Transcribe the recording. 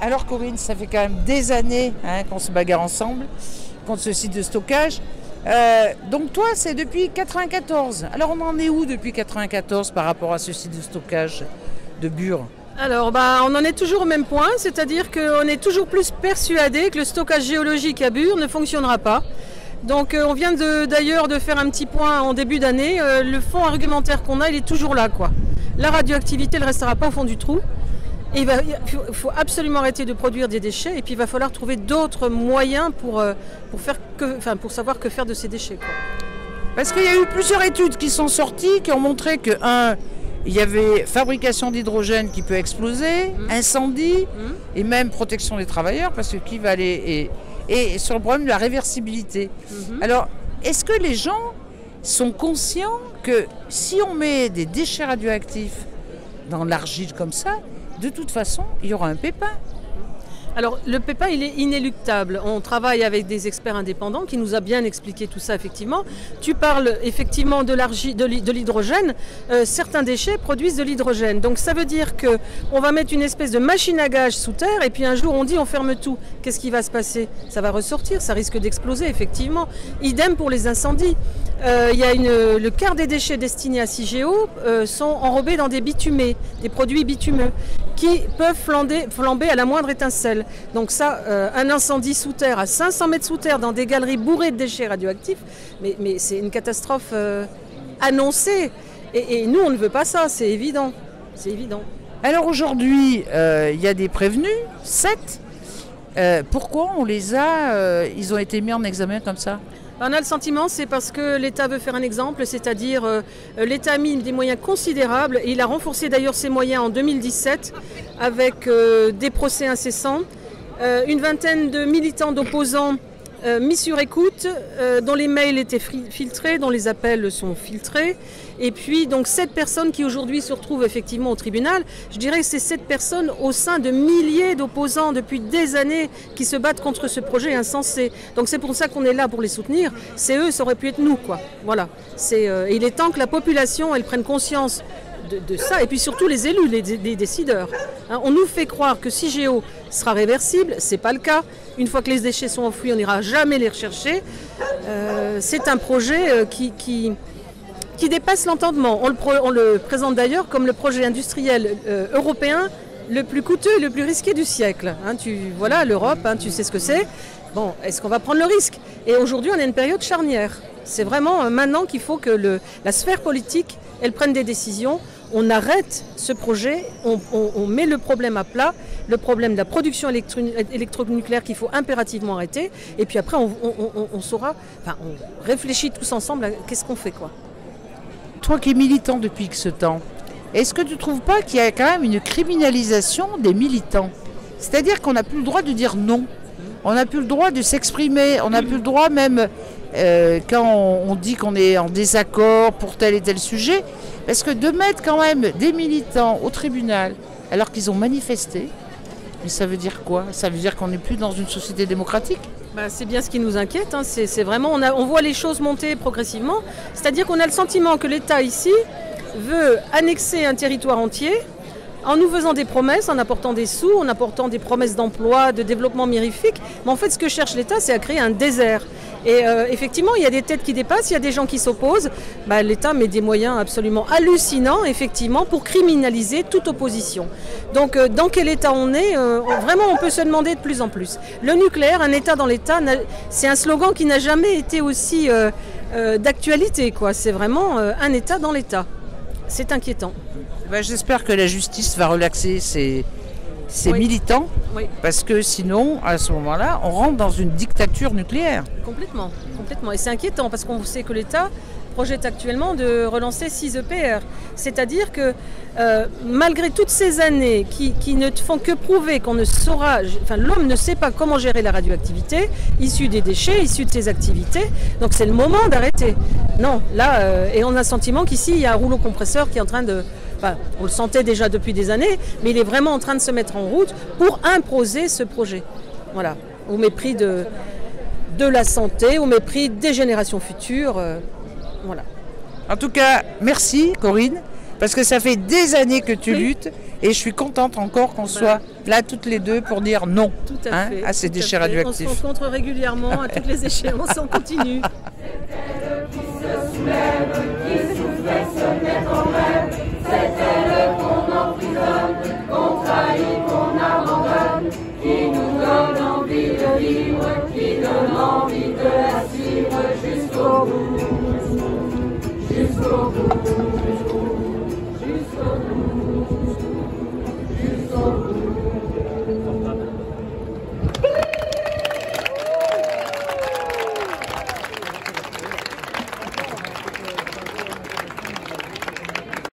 Alors Corinne, ça fait quand même des années qu'on se bagarre ensemble contre ce site de stockage. Donc toi, c'est depuis 94. Alors on en est où depuis 94 par rapport à ce site de stockage de Bure? Alors, on en est toujours au même point, c'est-à-dire qu'on est toujours plus persuadé que le stockage géologique à Bure ne fonctionnera pas. Donc on vient d'ailleurs de faire un petit point en début d'année. Le fond argumentaire qu'on a, il est toujours là, quoi. La radioactivité ne restera pas au fond du trou. Et il faut absolument arrêter de produire des déchets et puis il va falloir trouver d'autres moyens pour savoir que faire de ces déchets, quoi. Parce qu'il y a eu plusieurs études qui sont sorties qui ont montré que, il y avait fabrication d'hydrogène qui peut exploser, incendie et même protection des travailleurs, parce que qui va aller... Et sur le problème de la réversibilité. Alors, est-ce que les gens sont conscients que si on met des déchets radioactifs dans l'argile comme ça, de toute façon, il y aura un pépin? Alors, le pépin, il est inéluctable. On travaille avec des experts indépendants qui nous a bien expliqué tout ça, effectivement. Tu parles effectivement de l'hydrogène. Certains déchets produisent de l'hydrogène. Donc, ça veut dire qu'on va mettre une espèce de machine à gaz sous terre et puis un jour, on dit on ferme tout. Qu'est-ce qui va se passer? Ça va ressortir, ça risque d'exploser, effectivement. Idem pour les incendies. Le quart des déchets destinés à Cigéo sont enrobés dans des bitumés, des produits bitumeux, qui peuvent flamber à la moindre étincelle. Donc ça, un incendie sous terre, à 500 mètres sous terre, dans des galeries bourrées de déchets radioactifs, mais c'est une catastrophe annoncée. Et nous, on ne veut pas ça, c'est évident. C'est évident. Alors aujourd'hui, il y a des prévenus, 7. Pourquoi on les a, ils ont été mis en examen comme ça? On a le sentiment, c'est parce que l'État veut faire un exemple, c'est-à-dire l'État a mis des moyens considérables et il a renforcé d'ailleurs ses moyens en 2017 avec des procès incessants, une vingtaine de militants d'opposants mis sur écoute, dont les mails étaient filtrés, dont les appels sont filtrés, et puis donc 7 personnes qui aujourd'hui se retrouvent effectivement au tribunal. Je dirais que c'est 7 personnes au sein de milliers d'opposants depuis des années qui se battent contre ce projet insensé. Donc c'est pour ça qu'on est là pour les soutenir. C'est eux, ça aurait pu être nous, quoi. Voilà. Il est temps que la population elle prenne conscience de ça, et puis surtout les élus, les décideurs. On nous fait croire que Cigéo sera réversible, c'est pas le cas. Une fois que les déchets sont enfouis, on n'ira jamais les rechercher. C'est un projet qui dépasse l'entendement. On le présente d'ailleurs comme le projet industriel européen le plus coûteux et le plus risqué du siècle. Voilà, l'Europe, tu sais ce que c'est. Bon, est-ce qu'on va prendre le risque? Et aujourd'hui, on est à une période charnière. C'est vraiment maintenant qu'il faut que la sphère politique, elle prenne des décisions. On arrête ce projet, on met le problème à plat, le problème de la production électronucléaire qu'il faut impérativement arrêter. Et puis après, on réfléchit tous ensemble à qu'est-ce qu'on fait, quoi. Toi qui es militant depuis ce temps, est-ce que tu ne trouves pas qu'il y a quand même une criminalisation des militants? C'est-à-dire qu'on n'a plus le droit de dire non, on n'a plus le droit de s'exprimer, on n'a plus le droit même quand on dit qu'on est en désaccord pour tel et tel sujet, parce que de mettre quand même des militants au tribunal alors qu'ils ont manifesté, mais ça veut dire quoi? Ça veut dire qu'on n'est plus dans une société démocratique? C'est bien ce qui nous inquiète, c'est vraiment, on voit les choses monter progressivement, c'est-à-dire qu'on a le sentiment que l'État ici veut annexer un territoire entier en nous faisant des promesses, en apportant des sous, en apportant des promesses d'emploi, de développement mirifique. Mais en fait, ce que cherche l'État, c'est à créer un désert. Et effectivement, il y a des têtes qui dépassent, il y a des gens qui s'opposent. L'État met des moyens absolument hallucinants, effectivement, pour criminaliser toute opposition. Donc, dans quel État on est, vraiment, on peut se demander de plus en plus. Le nucléaire, un État dans l'État, c'est un slogan qui n'a jamais été aussi d'actualité, quoi. C'est vraiment un État dans l'État. C'est inquiétant. J'espère que la justice va relaxer ces militants, parce que sinon, à ce moment-là, on rentre dans une dictature nucléaire. Complètement. Et c'est inquiétant, parce qu'on sait que l'État projette actuellement de relancer 6 EPR. C'est-à-dire que malgré toutes ces années qui ne font que prouver qu'on ne saura, l'homme ne sait pas comment gérer la radioactivité issue des déchets, issue de ses activités, donc c'est le moment d'arrêter. Non, là, et on a le sentiment qu'ici, il y a un rouleau compresseur qui est en train de... on le sentait déjà depuis des années, mais il est vraiment en train de se mettre en route pour imposer ce projet. Voilà, au mépris de la santé, au mépris des générations futures. Voilà. En tout cas, merci Corinne, parce que ça fait des années que tu luttes Et je suis contente encore qu'on soit là toutes les deux pour dire non à ces déchets radioactifs. On se rencontre régulièrement à toutes les échéances, on continue. C'est elle qu'on emprisonne, qu'on trahit, qu'on abandonne, qui nous donne envie de vivre, qui donne envie de la suivre jusqu'au bout, jusqu'au bout, jusqu'au bout.